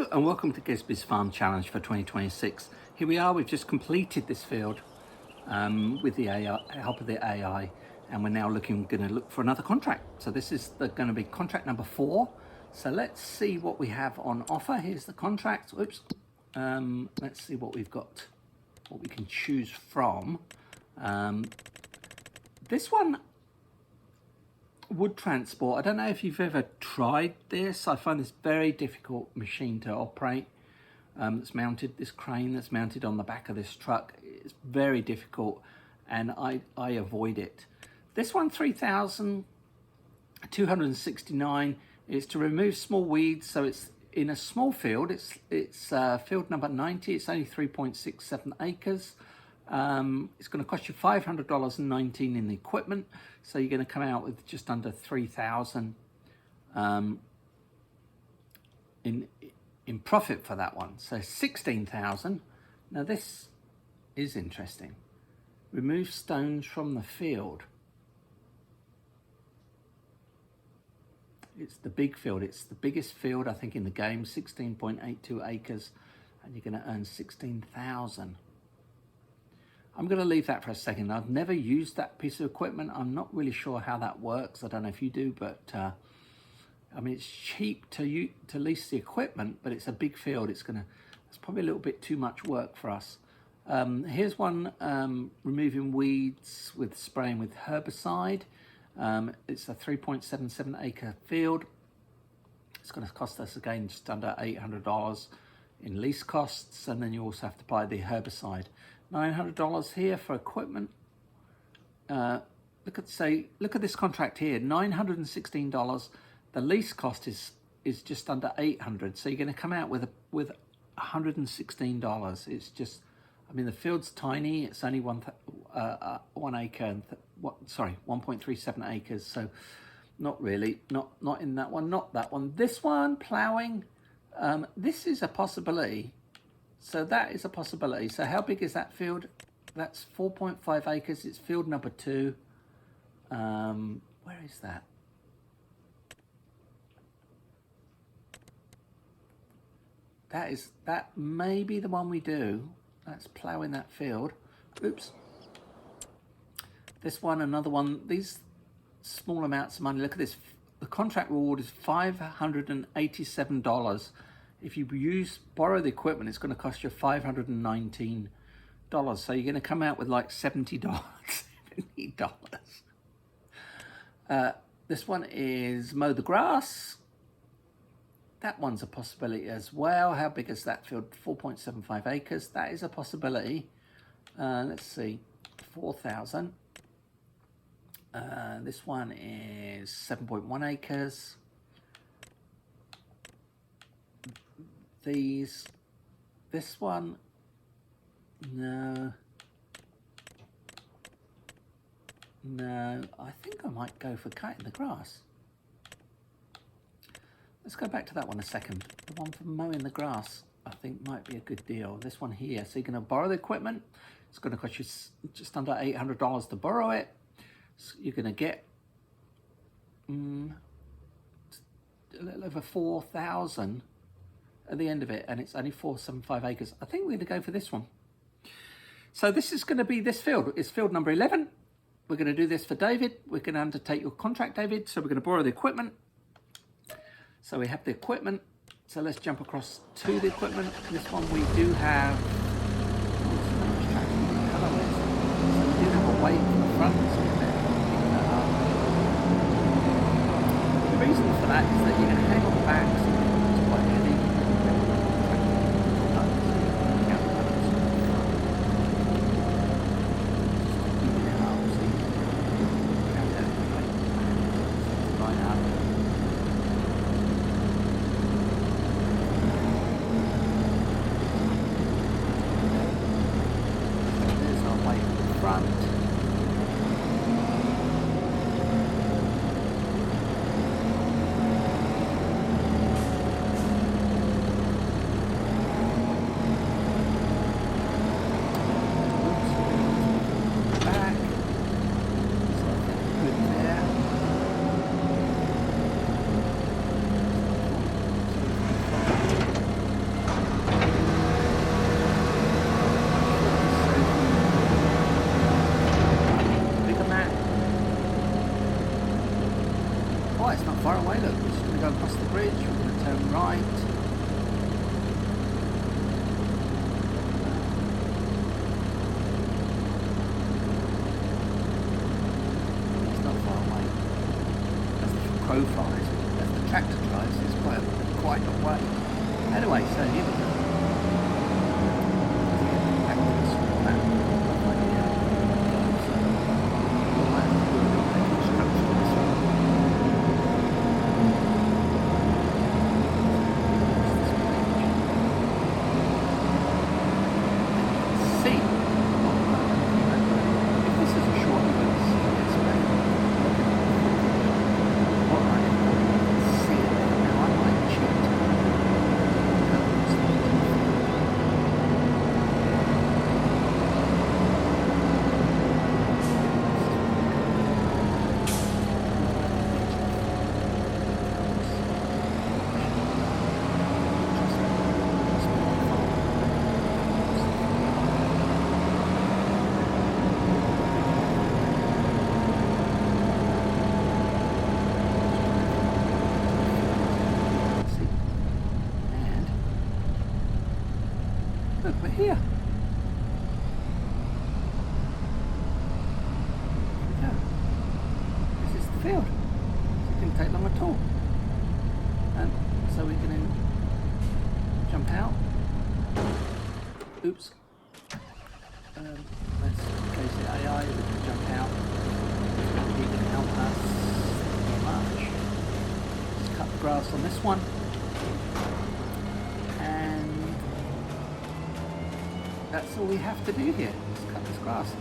Hello and welcome to Gezzbys Farm Challenge for 2026. Here we are, we've just completed this field with the help of the AI, and we're now going to look for another contract. So this is going to be contract number 4. So let's see what we have on offer. Here's the contract. Oops. Let's see what we've got, what we can choose from. This one, wood transport. I don't know if you've ever tried this. I find this very difficult machine to operate. It's mounted, this crane that's mounted on the back of this truck. It's very difficult and I avoid it. This one, 3,269, is to remove small weeds. So it's in a small field. It's field number 90. It's only 3.67 acres. It's going to cost you $500.19 in the equipment, so you're going to come out with just under 3,000 in profit for that one. So 16,000. Now this is interesting. Remove stones from the field. It's the big field. It's the biggest field I think in the game. 16.82 acres, and you're going to earn 16,000. I'm going to leave that for a second. I've never used that piece of equipment. I'm not really sure how that works. I don't know if you do, but I mean, it's cheap to lease the equipment, but it's a big field. It's probably a little bit too much work for us. Here's one, removing weeds with spraying with herbicide. It's a 3.77 acre field. It's going to cost us again just under $800 in lease costs, and then you also have to buy the herbicide. $900 here for equipment. Look at this contract here, $916. The lease cost is just under $800. So you're going to come out with $116. It's just, I mean, the field's tiny. It's only 1 acre and 1.37 acres. So not really, not in that one, not that one. This one, plowing. This is a possibility. So that is a possibility. So how big is that field? That's 4.5 acres. It's field number 2. Where is that? That may be the one we do. That's ploughing that field. Oops. This one, another one. These small amounts of money. Look at this. The contract reward is $587. If you borrow the equipment, it's going to cost you $519. So you're going to come out with like $70. $70. This one is mow the grass. That one's a possibility as well. How big is that field? 4.75 acres. That is a possibility. Let's see, 4,000. This one is 7.1 acres. This one, no, I think I might go for cutting the grass. Let's go back to that one a second. The one for mowing the grass, I think might be a good deal. This one here, so you're going to borrow the equipment. It's going to cost you just under $800 to borrow it. So you're going to get a little over 4,000 at the end of it, and it's only 4.75 acres. I think we're going to go for this one. So this is going to be this field. It's field number 11. We're going to do this for David. We're going to undertake your contract, David. So we're going to borrow the equipment. So we have the equipment. So let's jump across to the equipment. This one we do have. So we do have a weight in the front. So the reason for that is that you're going to hang on the back. So it's quite heavy. Anyway, so here we go. Back to the small map. So, we'll have to do a little bit of construction on this one. See, if this is a short glimpse of this way, what I can see it there. Now I might cheat. Look, we're here. Yeah. This is the field. So it didn't take long at all. So we're going to jump out. Oops. Let's go to the AI. We can jump out. He can help us much. Let's cut the grass on this one. That's all we have to do here, is cut this grass.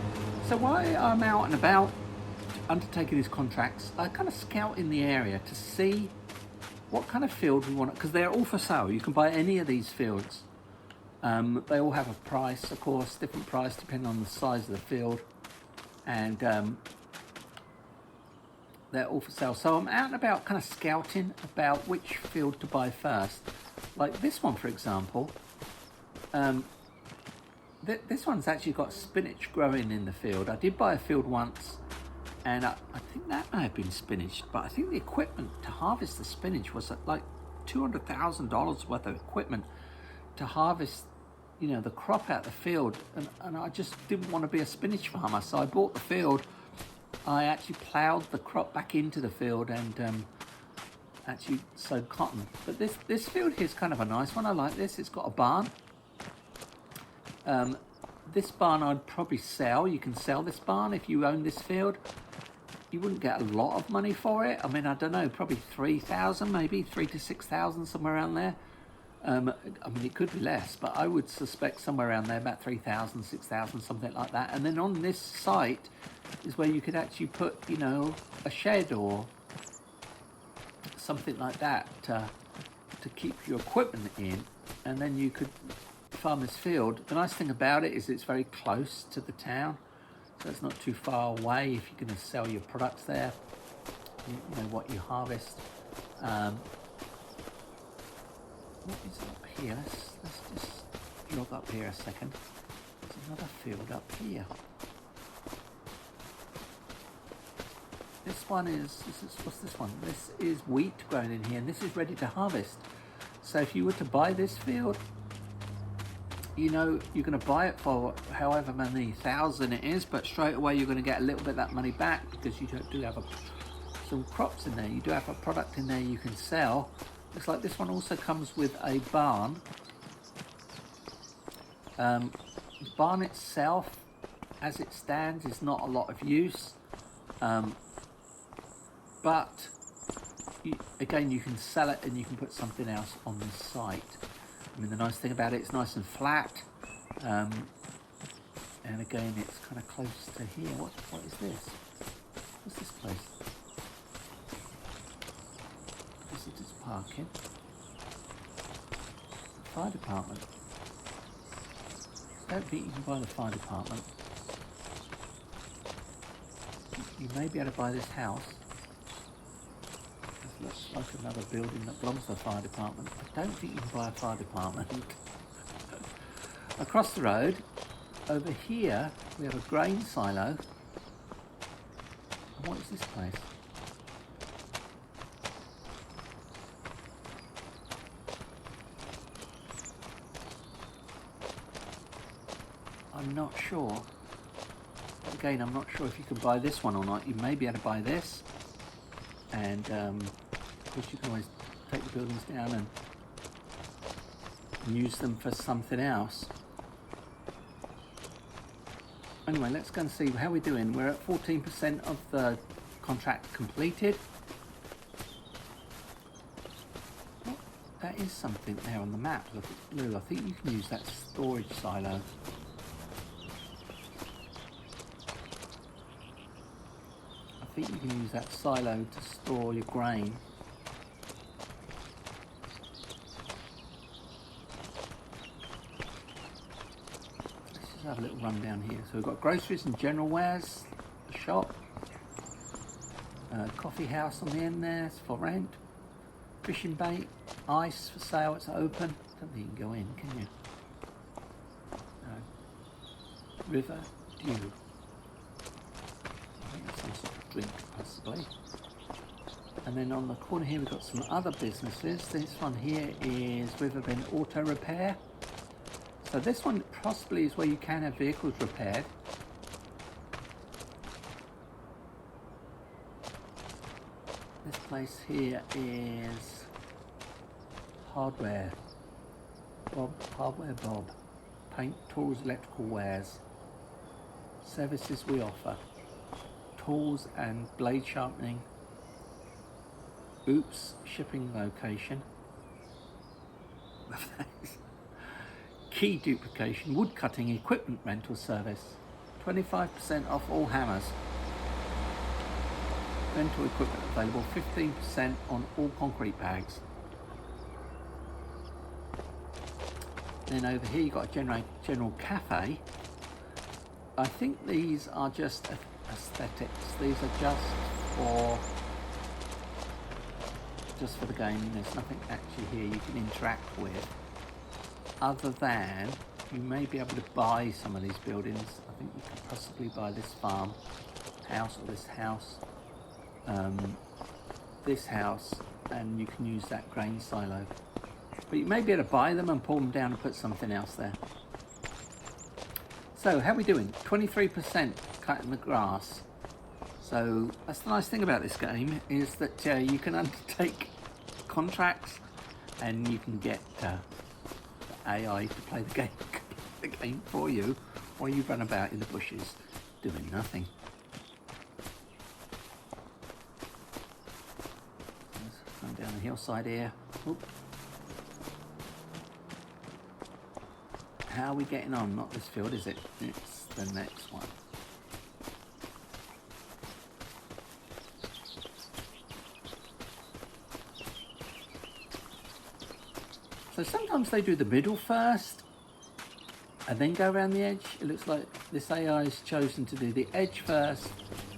So while I'm out and about undertaking these contracts, I kind of scout in the area to see what kind of field we want, because they're all for sale. You can buy any of these fields. They all have a price, of course, different price depending on the size of the field, and they're all for sale. So I'm out and about kind of scouting about which field to buy first. Like this one, for example. This one's actually got spinach growing in the field. I did buy a field once, and I think that may have been spinach, but I think the equipment to harvest the spinach was like $200,000 worth of equipment to harvest, you know, the crop out of the field, and I just didn't want to be a spinach farmer, so I bought the field. I actually ploughed the crop back into the field and actually sowed cotton. But this field here is kind of a nice one. I like this. It's got a barn. This barn I'd probably sell. You can sell this barn if you own this field. You wouldn't get a lot of money for it. I mean, I don't know, probably 3,000, maybe 3,000 to 6,000, somewhere around there. I mean, it could be less, but I would suspect somewhere around there, about 3,000, 6,000, something like that. And then on this site is where you could actually put, you know, a shed or something like that to keep your equipment in, and then you could farm this field. The nice thing about it is it's very close to the town, so it's not too far away if you're going to sell your products there, you know what you harvest. What is up here? Let's just log up here a second. There's another field up here. This one is, what's this one? This is wheat grown in here, and this is ready to harvest. So if you were to buy this field, you know, you're going to buy it for however many thousand it is, but straight away you're going to get a little bit of that money back because you do have some crops in there. You do have a product in there you can sell. Looks like this one also comes with a barn. The barn itself, as it stands, is not a lot of use. But again, you can sell it and you can put something else on the site. I mean, the nice thing about it, it's nice and flat, and again, it's kind of close to here. What is this? What's this place? Visitors parking. Fire department. I don't think you can buy the fire department. You may be able to buy this house. Looks like another building that belongs to the fire department. I don't think you can buy a fire department. Across the road, over here, we have a grain silo. And what is this place? I'm not sure. But again, I'm not sure if you can buy this one or not. You may be able to buy this. And of course you can always take the buildings down and can use them for something else. Anyway, let's go and see how we're doing. We're at 14% of the contract completed. Oh, that is something there on the map. Look, it's blue. I think you can use that storage silo. I think you can use that silo to store your grain. Have a little run down here. So we've got groceries and general wares, a shop, coffee house on the end there, it's for rent, fishing bait, ice for sale, it's open. Don't think you can go in, can you? No. River Dew. I think that's some sort of drink, possibly. And then on the corner here we've got some other businesses. This one here is Riverbend Auto Repair. So this one possibly is where you can have vehicles repaired. This place here is Hardware Bob, Hardware Bob. Paint, tools, electrical wares. Services we offer. Tools and blade sharpening. Oops, shipping location. Key duplication, wood cutting equipment rental service, 25% off all hammers. Rental equipment available, 15% on all concrete bags. Then over here you've got a general cafe. I think these are just aesthetics. These are just for the game. There's nothing actually here you can interact with. Other than you may be able to buy some of these buildings. I think you could possibly buy this farm house or this house, and you can use that grain silo. But you may be able to buy them and pull them down and put something else there. So how are we doing? 23% cutting the grass. So that's the nice thing about this game, is that you can undertake contracts and you can get AI to play the game for you, while you run about in the bushes doing nothing. Let's run down the hillside here. Oop. How are we getting on? Not this field, is it? It's the next one. So sometimes they do the middle first and then go around the edge. It looks like this AI has chosen to do the edge first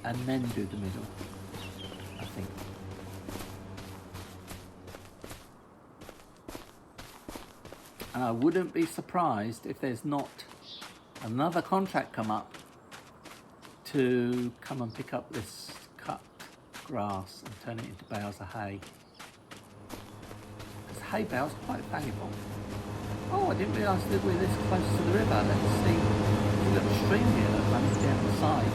and then do the middle, I think. And I wouldn't be surprised if there's not another contract come up to come and pick up this cut grass and turn it into bales of hay. Hay bales are quite valuable. Oh, I didn't realise that we're this close to the river. Let's see. There's a little stream here that runs down the side.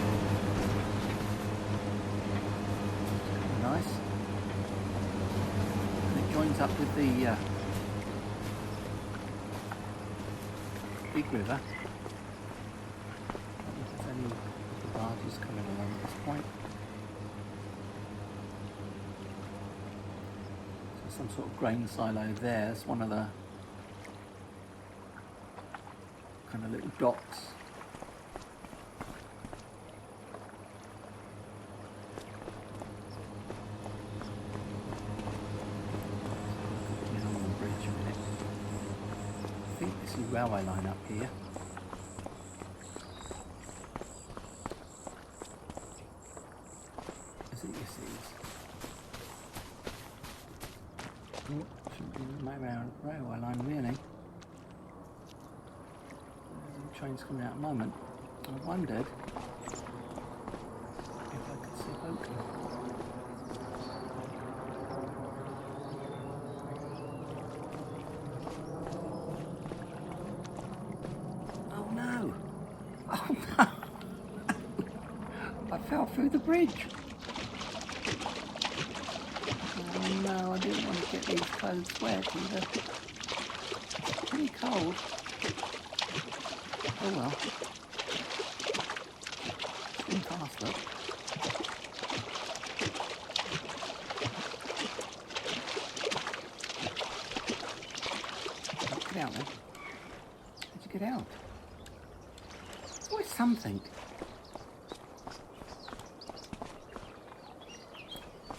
Kind of nice. And it joins up with the big river. I don't know if there's any of the barges coming along at this point. Some sort of grain silo there. It's one of the kind of little dots. Get on the bridge a minute. I think this is railway line up here. Is it? Yes, it is. Shouldn't be my railway line, really. The train's coming out at the moment. I wondered if I could see Oakham. Oh no! Oh no! I fell through the bridge. Oh no, I didn't want to get these clothes wet either. Any cold. Oh well. It's been fast, look. Get out then. How'd you get out? Always something.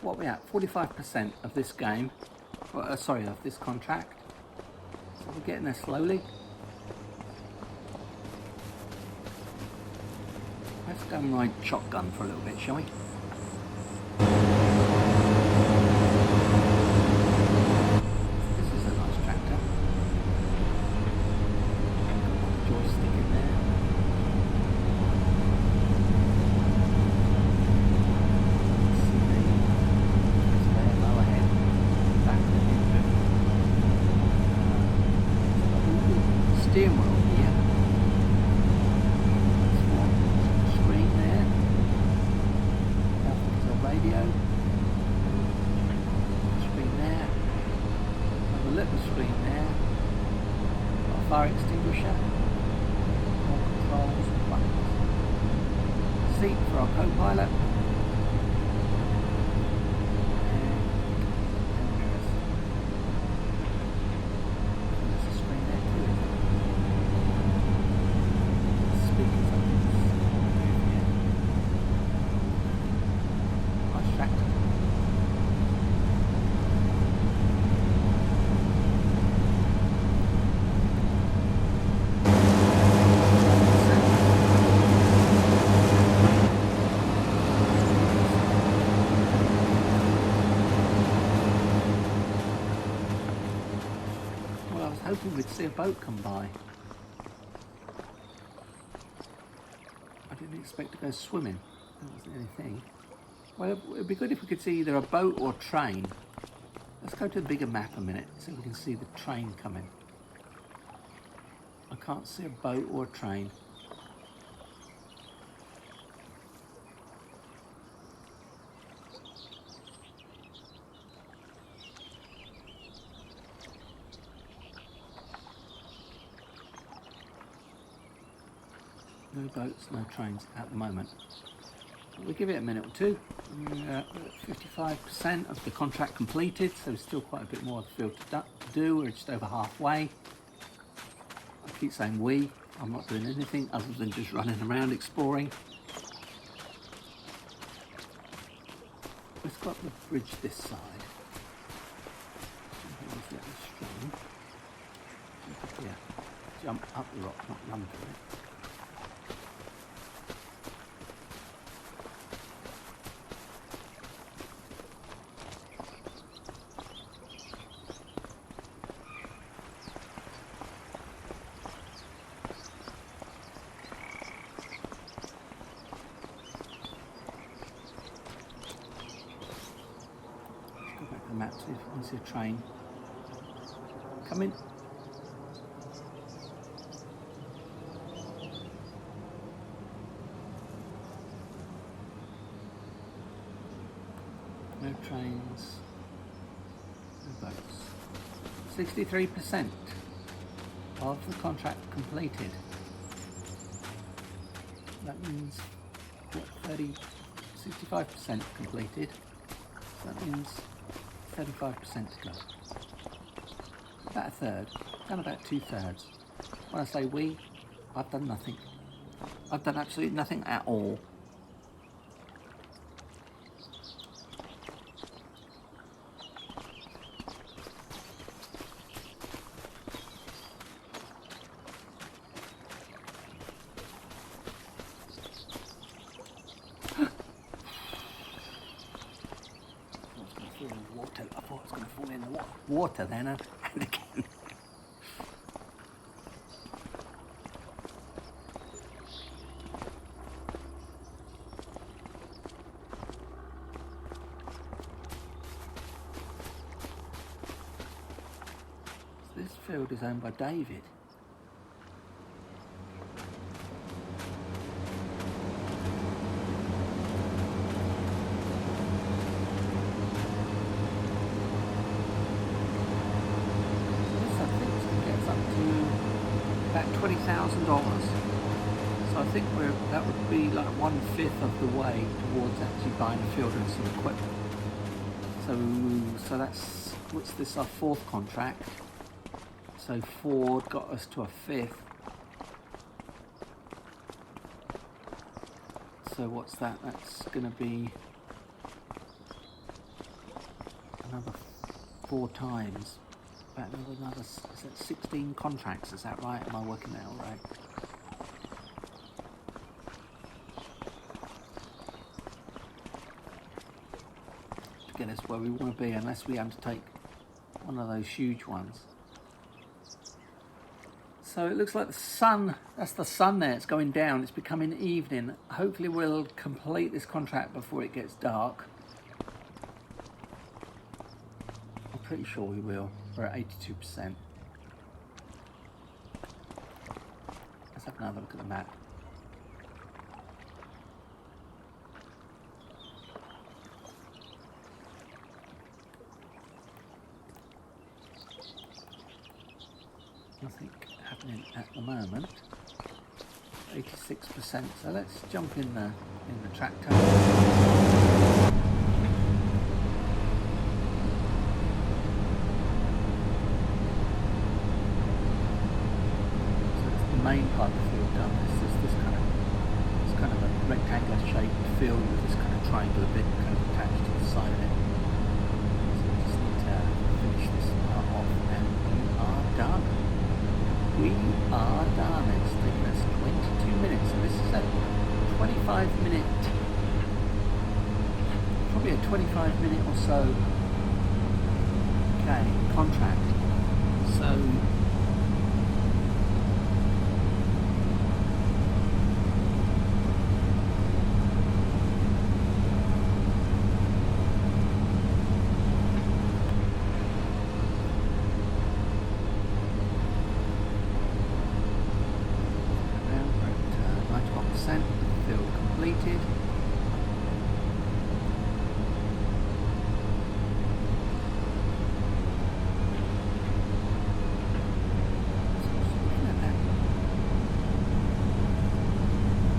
What are we at? 45% of this game. Sorry, of this contract. So we're getting there slowly. Let's go and ride shotgun for a little bit, shall we? This is a nice tractor. Joystick in there. Steering wheel here. Screen there. There's a radio. Screen there. Have a little screen there. Got a fire extinguisher. More controls and buttons. Seat for our co-pilot. Hoping we'd see a boat come by. I didn't expect to go swimming. That wasn't anything. Well, it would be good if we could see either a boat or a train. Let's go to the bigger map a minute so we can see the train coming. I can't see a boat or a train. No boats, no trains at the moment. We'll give it a minute or two. 55% of the contract completed, so there's still quite a bit more of the field to do. We're just over halfway. I keep saying we. I'm not doing anything other than just running around exploring. Let's got the bridge this side. Yeah, jump up the rock, not run through it. Map, see if we can see a train coming. No trains, no boats. 63% of the contract completed. That means what, 65% completed. So that means 35% to go. About a third, done about 2/3. When I say we, I've done nothing. I've done absolutely nothing at all. Water. I thought I was going to fall in the water then, and again. This field is owned by David. This, I think, is going to get us up to about $20,000. So I think that would be like 1/5 of the way towards actually buying a field and some equipment. So that's, what's this, our 4th contract. So Ford got us to a 5th. So what's that? That's going to be another 4 times. About another, is that 16 contracts? Is that right? Am I working that all right? To get us where we want to be, unless we undertake one of those huge ones. So it looks like the sun, that's the sun there, it's going down, it's becoming evening. Hopefully we'll complete this contract before it gets dark. I'm pretty sure we will. We're at 82%. Let's have another look at the map. Nothing happening at the moment. 86%. So let's jump in the tractor. Main part of the field done. This kind of a rectangular shaped field with this kind of triangular bit kind of attached to the side of it. So we just need to finish this part off and we are done. We are done. It's taken us 22 minutes, so this is a 25-minute, probably a 25-minute or so, okay, contract. So field completed.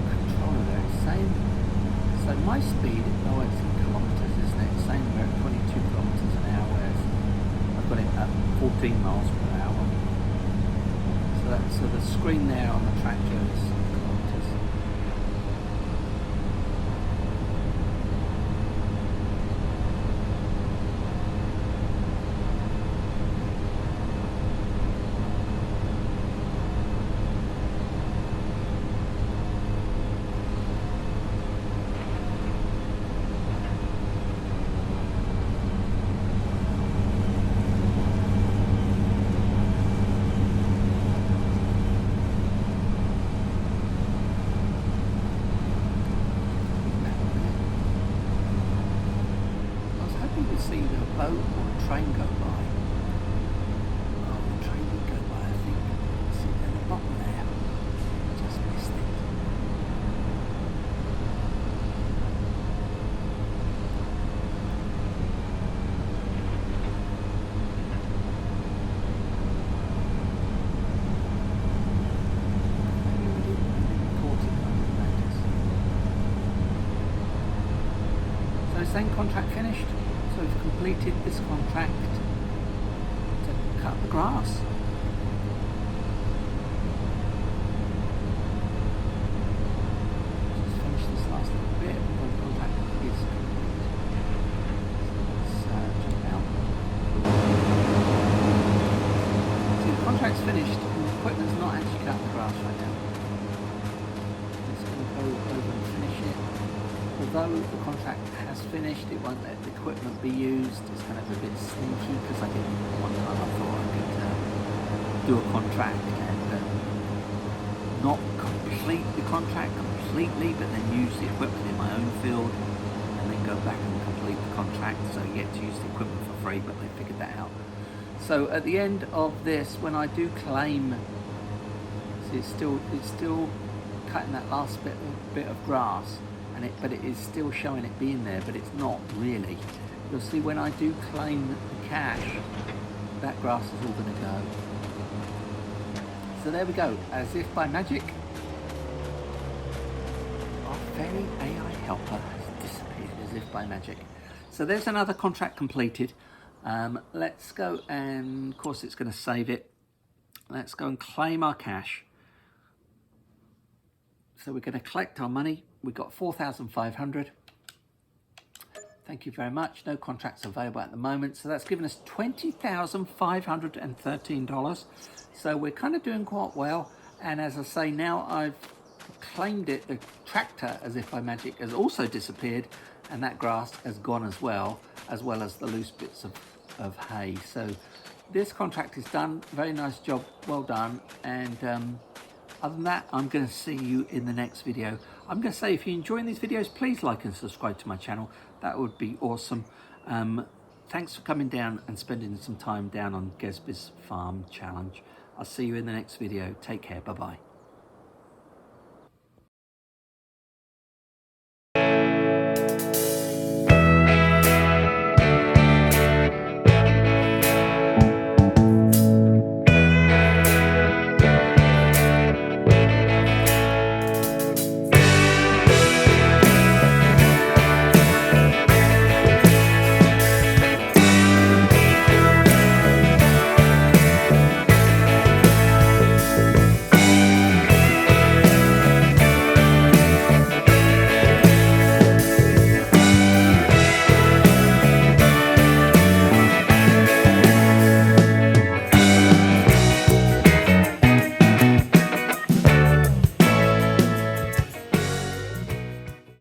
Controller there, same. So my speed, oh, it's in kilometers, isn't it? Same, we're at 22 kilometers an hour, whereas I've got it at 14 miles per hour. So the screen there on the tractor is kilometers. See the boat or a train go by. Oh, the train did go by, I think. See at the bottom there. Just missed it. Maybe we didn't caught it on the notice. So is then contract finished? So we've completed this contract to cut the grass. Just finish this last little bit before the contract is complete. So let's jump out. See, the contract's finished and the equipment's not actually cutting the grass right now. It's going to go over and finish it. Although the contract has finished, it won't let the equipment be used. It's kind of a bit sneaky because I didn't, one time I thought I could do a contract and not complete the contract completely, but then use the equipment in my own field and then go back and complete the contract. So you get to use the equipment for free, but they figured that out. So at the end of this, when I do claim, see, it's still cutting that last bit of grass. But it is still showing it being there, but it's not really. You'll see when I do claim the cash, that grass is all going to go. So So there we go, as if by magic, our fairy AI helper has disappeared as if by magic. So there's another contract completed. Let's go, and of course it's going to save it. Let's go and claim our cash. So we're going to collect our money. We've got 4,500. Thank you very much. No contracts available at the moment. So that's given us $20,513. So we're kind of doing quite well. And as I say, now I've claimed it. The tractor, as if by magic, has also disappeared. And that grass has gone as well as the loose bits of hay. So this contract is done. Very nice job. Well done. And other than that, I'm going to see you in the next video. I'm going to say, if you're enjoying these videos, please like and subscribe to my channel. That would be awesome. Thanks for coming down and spending some time down on Gezzbys Farm Challenge. I'll see you in the next video. Take care. Bye-bye.